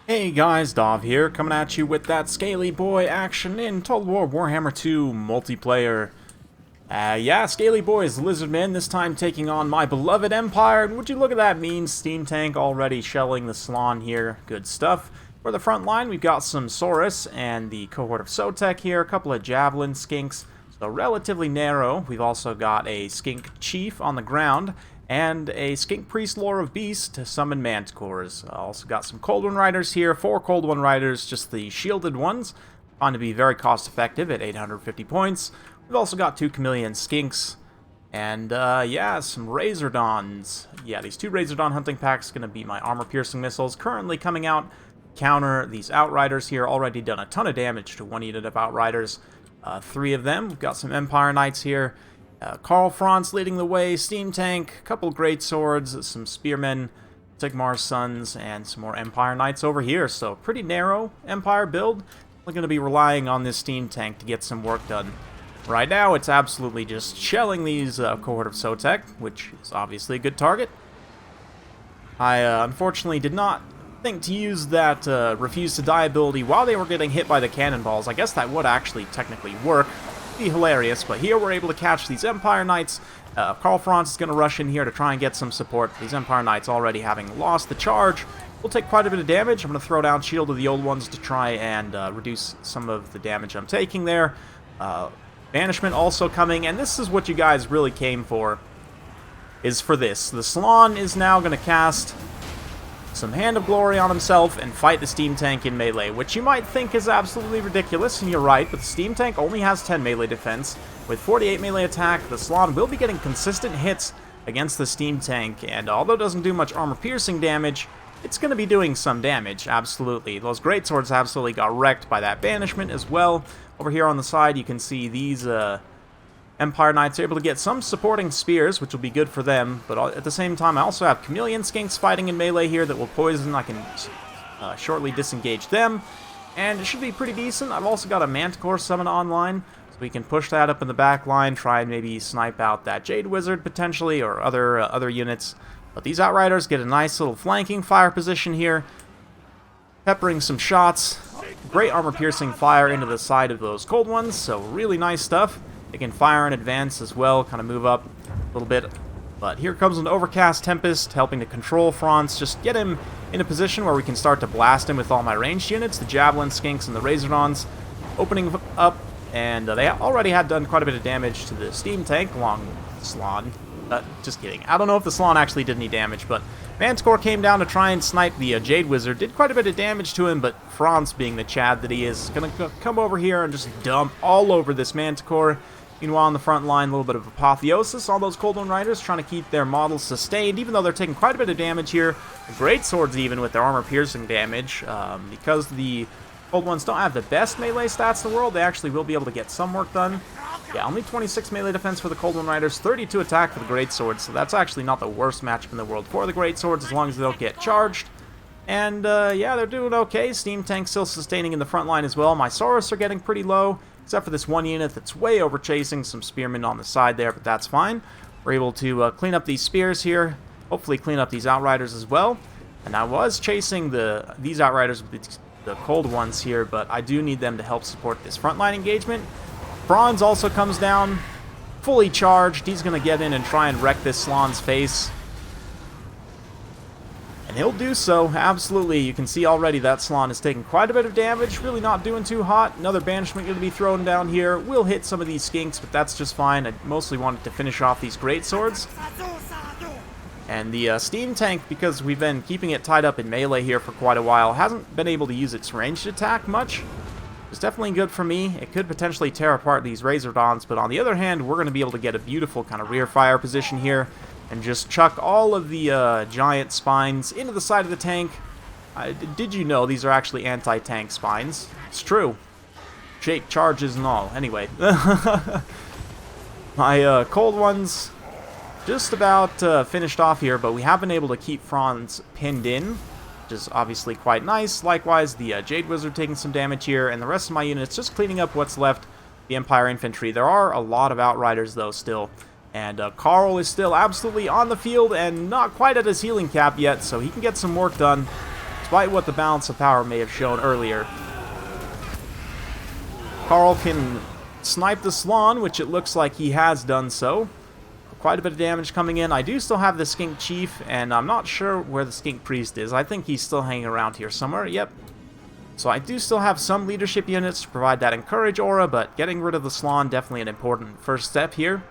Hey guys, Dov here, coming at you with that Scaly Boy action in Total War Warhammer 2 multiplayer. Yeah, Scaly Boy's Lizardmen, this time taking on my beloved Empire, and would you look at that mean steam tank already shelling the SLAAN here. Good stuff. For the front line, we've got some Saurus and the cohort of Sotek here, a couple of Javelin Skinks, so relatively narrow. We've also got a Skink Chief on the ground, and a Skink Priest Lore of Beast to summon Manticores. Also got some Cold One Riders here, 4 Cold One Riders, just the shielded ones. Found to be very cost effective at 850 points. We've also got 2 Chameleon Skinks, and yeah, some Razordons. Yeah, these 2 Razordon hunting packs going to be my armor-piercing missiles, currently coming out counter these Outriders here. Already done a ton of damage to 1 unit of Outriders. 3 of them. We've got some Empire Knights here. Karl Franz leading the way, Steam Tank, a couple Great Swords, some Spearmen, Sigmar's Sons, and some more Empire Knights over here. So pretty narrow Empire build. We're going to be relying on this Steam Tank to get some work done. Right now, it's absolutely just shelling these cohort of Sotek, which is obviously a good target. I unfortunately did not think to use that Refuse to Die ability while they were getting hit by the cannonballs. I guess that would actually technically work. Be hilarious, but here we're able to catch these Empire Knights. Karl Franz is going to rush in here to try and get some support. These Empire Knights already having lost the charge will take quite a bit of damage. I'm going to throw down Shield of the Old Ones to try and reduce some of the damage I'm taking there. Banishment also coming, and this is what you guys really came for, is for this. The SLAAN is now going to cast some Hand of Glory on himself and fight the Steam Tank in melee, which you might think is absolutely ridiculous, and you're right, but the Steam Tank only has 10 melee defense. With 48 melee attack, the SLAAN will be getting consistent hits against the Steam Tank, and although it doesn't do much armor-piercing damage, it's going to be doing some damage, absolutely. Those Great Swords absolutely got wrecked by that Banishment as well. Over here on the side, you can see these Empire Knights are able to get some supporting spears, which will be good for them, but at the same time I also have Chameleon Skinks fighting in melee here that will poison. I can shortly disengage them, and it should be pretty decent. I've also got a Manticore summon online, so we can push that up in the back line, try and maybe snipe out that Jade Wizard potentially, or other units. But these Outriders get a nice little flanking fire position here, peppering some shots. Great armor-piercing fire into the side of those Cold Ones, so really nice stuff. They can fire in advance as well, kind of move up a little bit. But here comes an Overcast Tempest, helping to control Franz. Just get him in a position where we can start to blast him with all my ranged units, the Javelin Skinks and the Razordons, opening up. And they already had done quite a bit of damage to the Steam Tank along the SLAAN. Just kidding. I don't know if the SLAAN actually did any damage, but Manticore came down to try and snipe the Jade Wizard. Did quite a bit of damage to him, but Franz, being the Chad that he is going to come over here and just dump all over this Manticore. Meanwhile, on the front line, a little bit of apotheosis. All those Cold One Riders trying to keep their models sustained, even though they're taking quite a bit of damage here. The Great Swords, even with their armor-piercing damage, because the Cold Ones don't have the best melee stats in the world, they actually will be able to get some work done. Yeah, only 26 melee defense for the Cold One Riders, 32 attack for the Great Swords, so that's actually not the worst matchup in the world for the Great Swords, as long as they don't get charged. And, yeah, they're doing okay. Steam Tank still sustaining in the front line as well. My Saurus are getting pretty low, except for this one unit that's way over chasing some Spearmen on the side there, but that's fine. We're able to clean up these Spears here, hopefully clean up these Outriders as well. And I was chasing these Outriders with the Cold Ones here, but I do need them to help support this frontline engagement. Franz also comes down, fully charged. He's going to get in and try and wreck this SLAAN's face. And he'll do so, absolutely. You can see already that SLAAN is taking quite a bit of damage, really not doing too hot. Another Banishment going to be thrown down here. We'll hit some of these Skinks, but that's just fine. I mostly wanted to finish off these Great Swords. And the Steam Tank, because we've been keeping it tied up in melee here for quite a while, hasn't been able to use its ranged attack much. It's definitely good for me. It could potentially tear apart these Razordons, but on the other hand, we're going to be able to get a beautiful kind of rear fire position here and just chuck all of the giant spines into the side of the tank. Did you know these are actually anti-tank spines? It's true. Jake charges and all. Anyway, my Cold Ones just about finished off here, but we have been able to keep Franz pinned in, which is obviously quite nice. Likewise, the Jade Wizard taking some damage here, and the rest of my units just cleaning up what's left, the Empire Infantry. There are a lot of Outriders, though, still. And Karl is still absolutely on the field and not quite at his healing cap yet, so he can get some work done. despite what the balance of power may have shown earlier. Carl can snipe the SLAAN, which it looks like he has done so. Quite a bit of damage coming in. I do still have the Skink Chief, and I'm not sure where the Skink Priest is. I think he's still hanging around here somewhere. Yep. So I do still have some leadership units to provide that encourage aura, but getting rid of the SLAAN definitely an important first step here.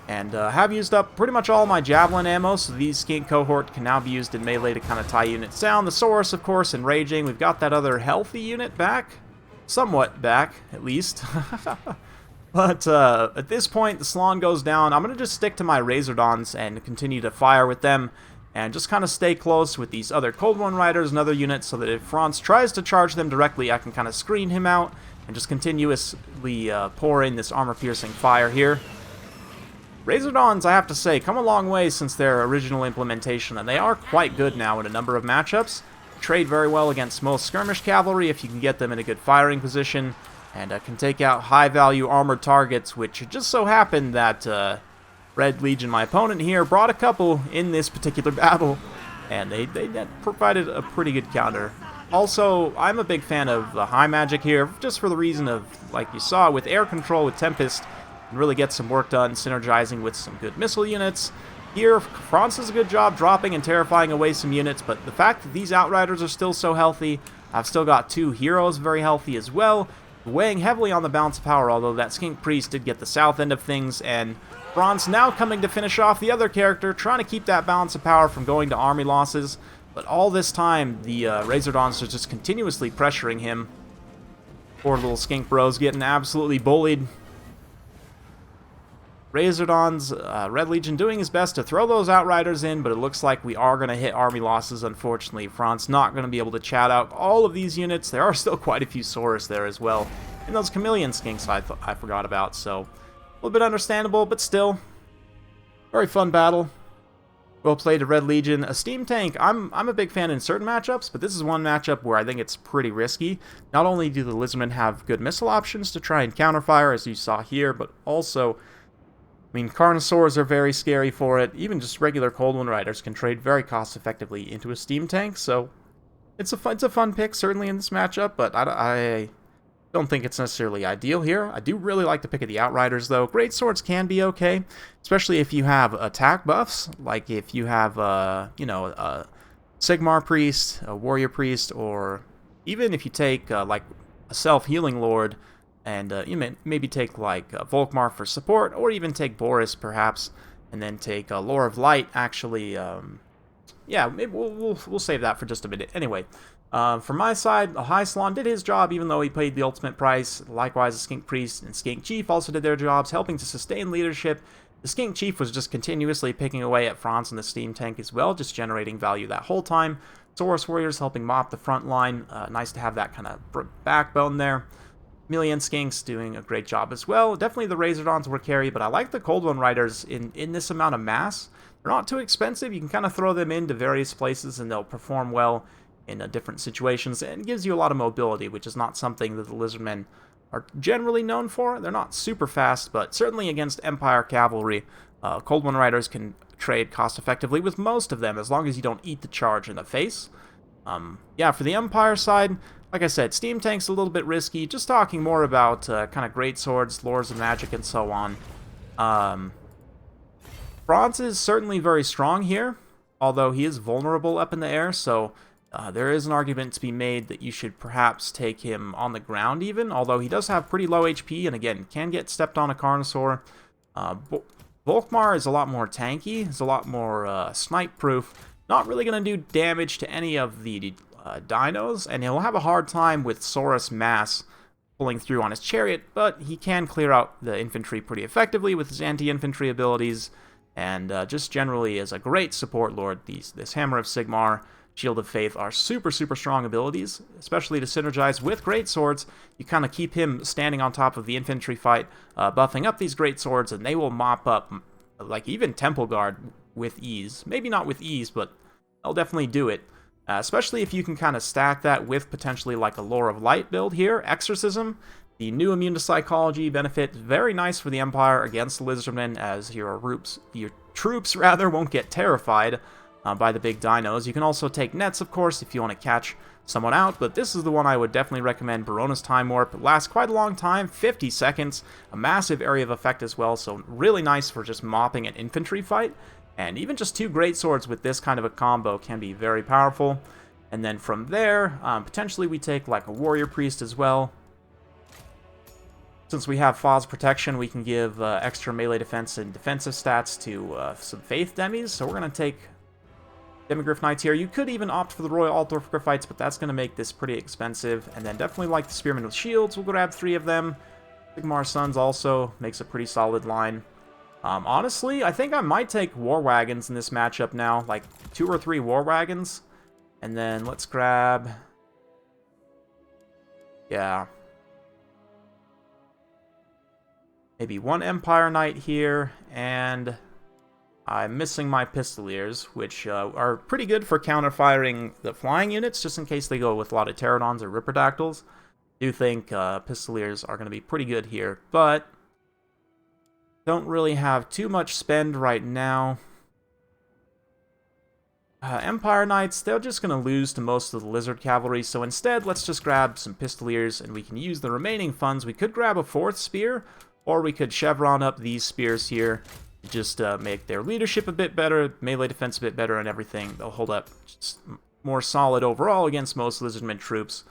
And have used up pretty much all my Javelin ammo, so these Skink cohort can now be used in melee to kind of tie units down. The Saurus, of course, enraging. We've got that other healthy unit back. Somewhat back, at least. But at this point, the SLAAN goes down. I'm going to just stick to my Razordons and continue to fire with them. And just kind of stay close with these other Cold One Riders and other units so that if Franz tries to charge them directly, I can kind of screen him out and just continuously pour in this armor-piercing fire here. Razordons, I have to say, come a long way since their original implementation, and they are quite good now in a number of matchups. Trade very well against most skirmish cavalry if you can get them in a good firing position, and can take out high-value armored targets, which it just so happened that Red Legion, my opponent here, brought a couple in this particular battle, and they provided a pretty good counter. Also, I'm a big fan of the high magic here, just for the reason of, like you saw, with air control with Tempest, and really get some work done, synergizing with some good missile units. Here, Franz does a good job dropping and terrifying away some units, but the fact that these Outriders are still so healthy, I've still got two heroes very healthy as well, weighing heavily on the balance of power, although that Skink Priest did get the south end of things, and Franz now coming to finish off the other character, trying to keep that balance of power from going to army losses, but all this time, the Razordons are just continuously pressuring him. Poor little Skink Bros getting absolutely bullied. Razordons, Red Legion doing his best to throw those Outriders in, but it looks like we are going to hit army losses, unfortunately. Franz not going to be able to chat out all of these units. There are still quite a few Saurus there as well. And those Chameleon Skinks I forgot about, so a little bit understandable, but still. Very fun battle. Well played to Red Legion. A Steam Tank, I'm a big fan in certain matchups, but this is one matchup where I think it's pretty risky. Not only do the Lizardmen have good missile options to try and counterfire, as you saw here, but also, I mean, Carnosaurs are very scary for it. Even just regular Cold One Riders can trade very cost-effectively into a Steam Tank, so it's a fun pick, certainly, in this matchup, but I don't think it's necessarily ideal here. I do really like the pick of the Outriders, though. Great Swords can be okay, especially if you have attack buffs, like if you have, you know, a Sigmar Priest, a Warrior Priest, or even if you take, like, a Self-Healing Lord, and you may maybe take like Volkmar for support, or even take Boris perhaps, and then take Lore of Light. Actually, yeah, maybe we'll save that for just a minute. Anyway, from my side, the High SLAAN did his job, even though he paid the ultimate price. Likewise, the Skink Priest and Skink Chief also did their jobs, helping to sustain leadership. The Skink Chief was just continuously picking away at Franz and the Steam Tank as well, just generating value that whole time. Saurus Warriors helping mop the front line. Nice to have that kind of backbone there. Chameleon Skinks doing a great job as well. Definitely the Razordons were carry, but I like the Cold One Riders in this amount of mass. They're not too expensive. You can kind of throw them into various places and they'll perform well in different situations, and it gives you a lot of mobility, which is not something that the Lizardmen are generally known for. They're not super fast, but certainly against Empire cavalry, Cold One Riders can trade cost effectively with most of them, as long as you don't eat the charge in the face. Yeah, for the Empire side, like I said, Steam Tank's a little bit risky. Just talking more about kind of great swords, lores of magic, and so on. Franz is certainly very strong here, although he is vulnerable up in the air, so there is an argument to be made that you should perhaps take him on the ground even, although he does have pretty low HP, and again, can get stepped on a Carnosaur. Volkmar is a lot more tanky, is a lot more snipe-proof, not really going to do damage to any of the dinos, and he'll have a hard time with Saurus Mass pulling through on his chariot, but he can clear out the infantry pretty effectively with his anti-infantry abilities, and just generally as a great support lord. This Hammer of Sigmar, Shield of Faith are super strong abilities, especially to synergize with great swords. You kind of keep him standing on top of the infantry fight, buffing up these great swords, and they will mop up, like, even Temple Guard with ease. Maybe not with ease, but they'll definitely do it. Especially if you can kind of stack that with potentially like a Lore of Light build here. Exorcism, the new immune to psychology benefit, very nice for the Empire against the Lizardmen, as your troops won't get terrified. by the big dinos. You can also take nets, of course, if you want to catch someone out, but this is the one I would definitely recommend. Barona's Time Warp. It lasts quite a long time, 50 seconds, a massive area of effect as well, so really nice for just mopping an infantry fight. And even just 2 great swords with this kind of a combo can be very powerful. And then from there, potentially we take like a warrior priest as well. Since we have Phos protection, we can give extra melee defense and defensive stats to some faith demis. So we're going to take Demigryph Knights here. You could even opt for the Royal Altdorf Griffites, but that's going to make this pretty expensive. And then definitely like the Spearmen with Shields. We'll grab 3 of them. Sigmar Sons also makes a pretty solid line. Honestly, I think I might take War Wagons in this matchup now. Like 2 or 3 War Wagons. And then let's grab... yeah. Maybe 1 Empire Knight here, and I'm missing my Pistoliers, which are pretty good for counter-firing the flying units, just in case they go with a lot of Pterodons or Ripperdactyls. I do think Pistoliers are going to be pretty good here, but don't really have too much spend right now. Empire Knights, they're just going to lose to most of the Lizard Cavalry, so instead, let's just grab some Pistoliers, and we can use the remaining funds. We could grab a 4th Spear, or we could chevron up these spears here to just make their leadership a bit better, melee defense a bit better, and everything. They'll hold up just more solid overall against most Lizardmen troops.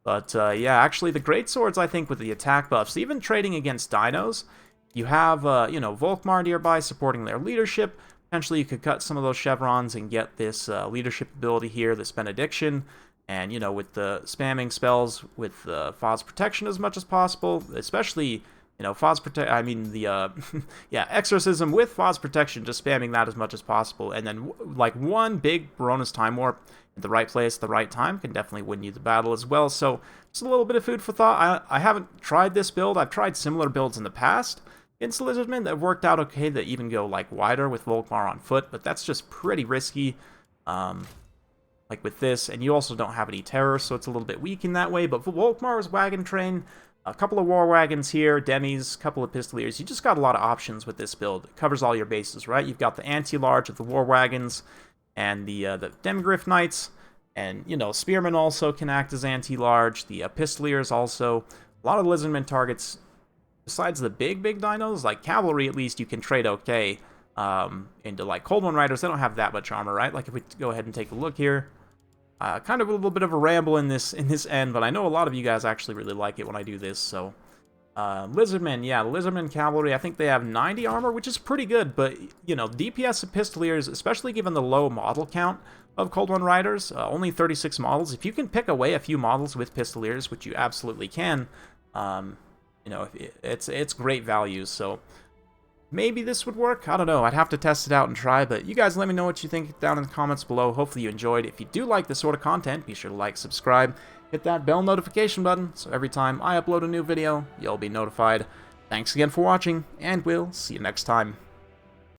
But yeah, actually the great swords, I think, with the attack buffs, even trading against dinos, you have, you know, Volkmar nearby supporting their leadership. Potentially you could cut some of those chevrons and get this leadership ability here, this benediction. And, you know, with the spamming spells with Phos protection as much as possible, especially... you know, yeah, Exorcism with Phos protection, just spamming that as much as possible. And then, like, 1 big Barona's Time Warp at the right place at the right time can definitely win you the battle as well. So, just a little bit of food for thought. I haven't tried this build. I've tried similar builds in the past against Lizardmen that worked out okay, that even go, like, wider with Volkmar on foot. But that's just pretty risky, like with this. And you also don't have any terror, so it's a little bit weak in that way. But Volkmar's Wagon Train... a couple of War Wagons here, Demis, a couple of Pistoliers. You just got a lot of options with this build. It covers all your bases, right? You've got the anti-large of the War Wagons and the Demigryph Knights. And, you know, Spearmen also can act as anti-large. The Pistoliers also. A lot of Lizardmen targets, besides the big dinos, like Cavalry at least, you can trade okay into, like, Cold One Riders. They don't have that much armor, right? Like, if we go ahead and take a look here. Kind of a little bit of a ramble in this end, but I know a lot of you guys actually really like it when I do this, so... Lizardmen, yeah, the Lizardmen Cavalry, I think they have 90 armor, which is pretty good, but, you know, DPS of Pistoliers, especially given the low model count of Cold One Riders, only 36 models, if you can pick away a few models with Pistoliers, which you absolutely can, you know, it's great value, so... maybe this would work? I don't know. I'd have to test it out and try, but you guys let me know what you think down in the comments below. Hopefully you enjoyed. If you do like this sort of content, be sure to like, subscribe, hit that bell notification button, so every time I upload a new video, you'll be notified. Thanks again for watching, and we'll see you next time.